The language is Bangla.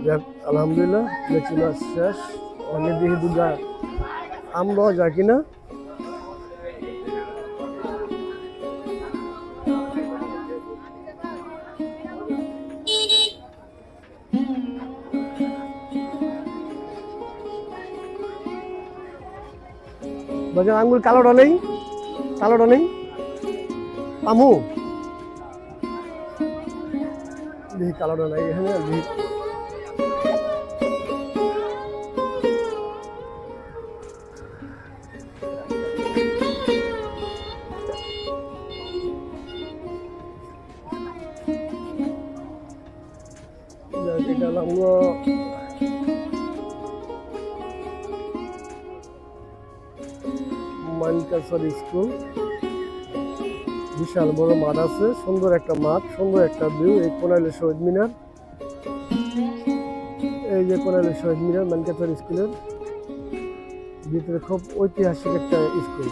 যাক আলহামদুলিল্লাহ লেচু গাছ শেষ। অনেক দেখি দুটা আম লওয়া যায় কিনা। বাজার আঙ্গুর কালোটা নেই, কালোটা নেই আমু দেখি কালোটা নাই এখানে দেখি। এটা হলো মানকাসর স্কুল। বিশাল বড় মাঠ আছে, সুন্দর একটা মাঠ, সুন্দর একটা ভিউ। এই কোনাইলে শহীদ মিনার, এই যে কোনাইলে শহীদ মিনার মানকাসর স্কুলের ভিতরে খুব ঐতিহাসিক একটা স্কুল।